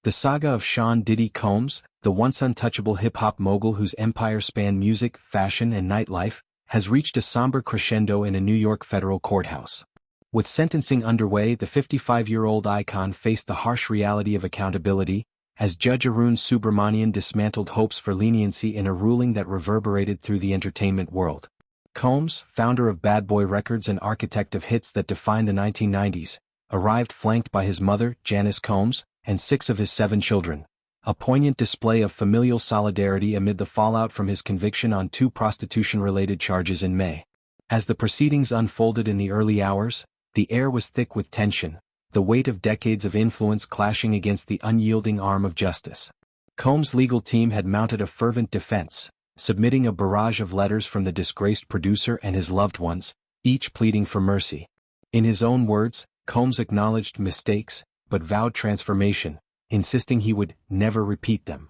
The saga of Sean Diddy Combs, the once untouchable hip-hop mogul whose empire spanned music, fashion and nightlife, has reached a somber crescendo in a New York federal courthouse. With sentencing underway, the 55-year-old icon faced the harsh reality of accountability, as Judge Arun Subramanian dismantled hopes for leniency in a ruling that reverberated through the entertainment world. Combs, founder of Bad Boy Records and architect of hits that defined the 1990s, arrived flanked by his mother, Janice Combs, and 6 of his 7 children. A poignant display of familial solidarity amid the fallout from his conviction on 2 prostitution-related charges in May. As the proceedings unfolded in the early hours, the air was thick with tension, the weight of decades of influence clashing against the unyielding arm of justice. Combs' legal team had mounted a fervent defense, submitting a barrage of letters from the disgraced producer and his loved ones, each pleading for mercy. In his own words, Combs acknowledged mistakes, but vowed transformation, insisting he would never repeat them.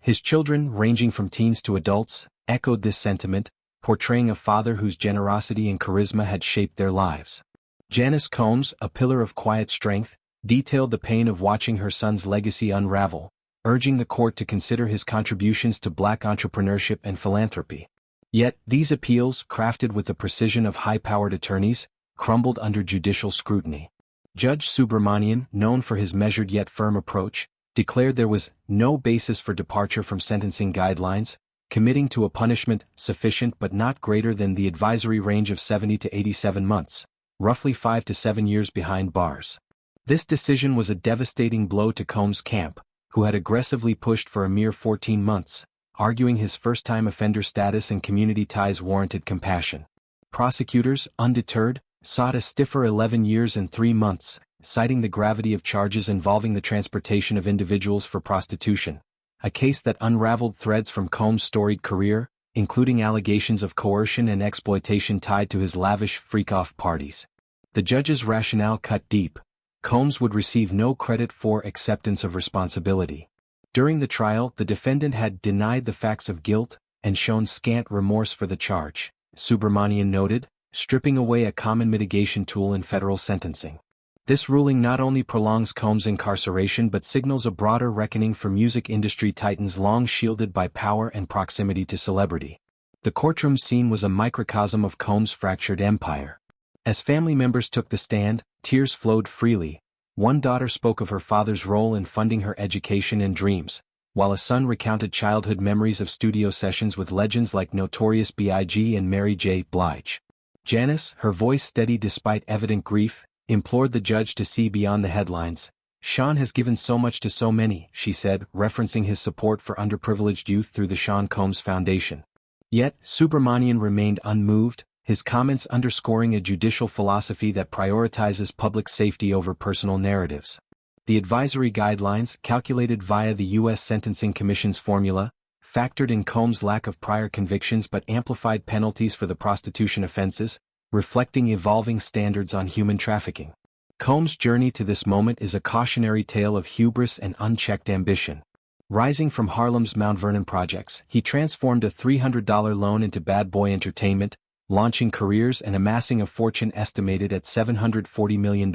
His children, ranging from teens to adults, echoed this sentiment, portraying a father whose generosity and charisma had shaped their lives. Janice Combs, a pillar of quiet strength, detailed the pain of watching her son's legacy unravel, urging the court to consider his contributions to Black entrepreneurship and philanthropy. Yet, these appeals, crafted with the precision of high-powered attorneys, crumbled under judicial scrutiny. Judge Subramanian, known for his measured yet firm approach, declared there was no basis for departure from sentencing guidelines, committing to a punishment sufficient but not greater than the advisory range of 70 to 87 months, roughly 5 to 7 years behind bars. This decision was a devastating blow to Combs' camp, who had aggressively pushed for a mere 14 months, arguing his first-time offender status and community ties warranted compassion. Prosecutors, undeterred, sought a stiffer 11 years and 3 months, citing the gravity of charges involving the transportation of individuals for prostitution, a case that unraveled threads from Combs' storied career, including allegations of coercion and exploitation tied to his lavish freak-off parties. The judge's rationale cut deep. Combs would receive no credit for acceptance of responsibility. During the trial, the defendant had denied the facts of guilt and shown scant remorse for the charge, Subramanian noted, stripping away a common mitigation tool in federal sentencing. This ruling not only prolongs Combs' incarceration but signals a broader reckoning for music industry titans long shielded by power and proximity to celebrity. The courtroom scene was a microcosm of Combs' fractured empire. As family members took the stand, tears flowed freely. One daughter spoke of her father's role in funding her education and dreams, while a son recounted childhood memories of studio sessions with legends like Notorious B.I.G. and Mary J. Blige. Janice, her voice steady despite evident grief, implored the judge to see beyond the headlines. "Sean has given so much to so many," she said, referencing his support for underprivileged youth through the Sean Combs Foundation. Yet, Subramanian remained unmoved, his comments underscoring a judicial philosophy that prioritizes public safety over personal narratives. The advisory guidelines, calculated via the U.S. Sentencing Commission's formula, factored in Combs' lack of prior convictions but amplified penalties for the prostitution offenses, reflecting evolving standards on human trafficking. Combs' journey to this moment is a cautionary tale of hubris and unchecked ambition. Rising from Harlem's Mount Vernon projects, he transformed a $300 loan into Bad Boy Entertainment, launching careers and amassing a fortune estimated at $740 million.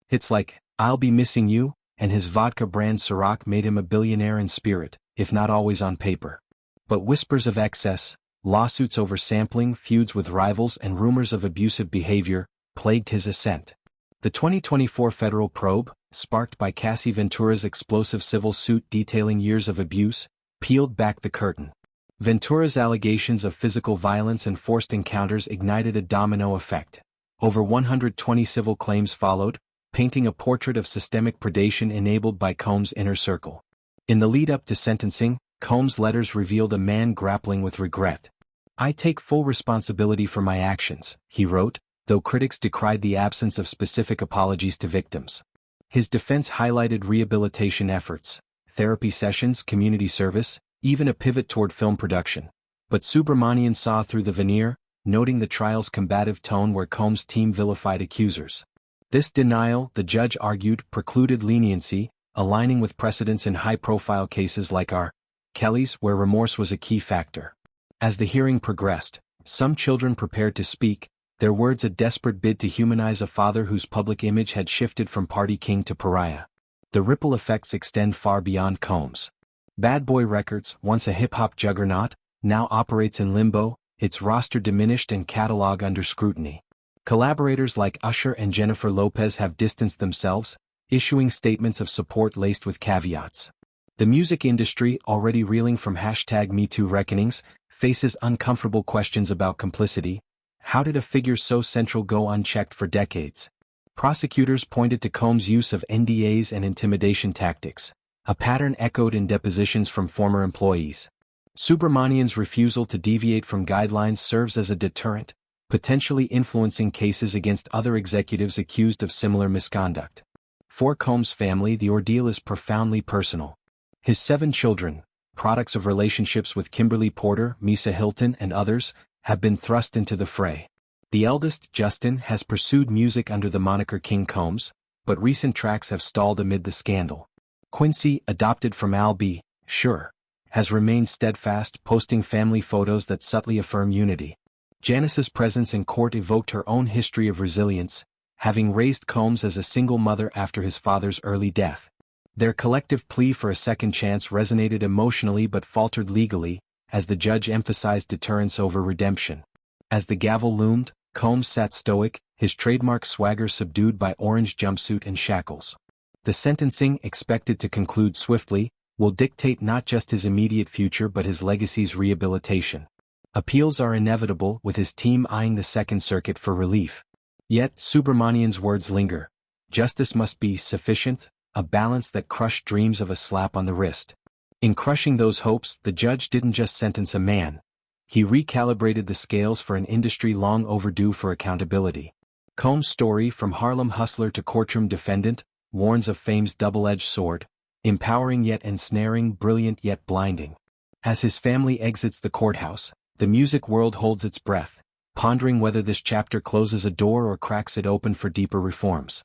Hits like "I'll Be Missing You" and his vodka brand Ciroc made him a billionaire in spirit, if not always on paper. But whispers of excess, lawsuits over sampling, feuds with rivals and rumors of abusive behavior plagued his ascent. The 2024 federal probe, sparked by Cassie Ventura's explosive civil suit detailing years of abuse, peeled back the curtain. Ventura's allegations of physical violence and forced encounters ignited a domino effect. Over 120 civil claims followed, painting a portrait of systemic predation enabled by Combs' inner circle. In the lead-up to sentencing, Combs' letters revealed a man grappling with regret. "I take full responsibility for my actions," he wrote, though critics decried the absence of specific apologies to victims. His defense highlighted rehabilitation efforts, therapy sessions, community service, even a pivot toward film production. But Subramanian saw through the veneer, noting the trial's combative tone where Combs' team vilified accusers. This denial, the judge argued, precluded leniency, aligning with precedents in high-profile cases like R. Kelly's, where remorse was a key factor. As the hearing progressed, some children prepared to speak, their words a desperate bid to humanize a father whose public image had shifted from party king to pariah. The ripple effects extend far beyond Combs. Bad Boy Records, once a hip-hop juggernaut, now operates in limbo, its roster diminished and catalog under scrutiny. Collaborators like Usher and Jennifer Lopez have distanced themselves, issuing statements of support laced with caveats. The music industry, already reeling from #MeToo reckonings, faces uncomfortable questions about complicity. How did a figure so central go unchecked for decades? Prosecutors pointed to Combs' use of NDAs and intimidation tactics, a pattern echoed in depositions from former employees. Subramanian's refusal to deviate from guidelines serves as a deterrent, potentially influencing cases against other executives accused of similar misconduct. For Combs' family, the ordeal is profoundly personal. His 7 children, products of relationships with Kimberly Porter, Misa Hilton, and others, have been thrust into the fray. The eldest, Justin, has pursued music under the moniker King Combs, but recent tracks have stalled amid the scandal. Quincy, adopted from Al B. Sure, has remained steadfast, posting family photos that subtly affirm unity. Janice's presence in court evoked her own history of resilience, having raised Combs as a single mother after his father's early death. Their collective plea for a second chance resonated emotionally but faltered legally, as the judge emphasized deterrence over redemption. As the gavel loomed, Combs sat stoic, his trademark swagger subdued by orange jumpsuit and shackles. The sentencing, expected to conclude swiftly, will dictate not just his immediate future but his legacy's rehabilitation. Appeals are inevitable, with his team eyeing the Second Circuit for relief. Yet, Subramanian's words linger. Justice must be sufficient, a balance that crushed dreams of a slap on the wrist. In crushing those hopes, the judge didn't just sentence a man. He recalibrated the scales for an industry long overdue for accountability. Combs' story, from Harlem hustler to courtroom defendant, warns of fame's double-edged sword, empowering yet ensnaring, brilliant yet blinding. As his family exits the courthouse, the music world holds its breath, pondering whether this chapter closes a door or cracks it open for deeper reforms.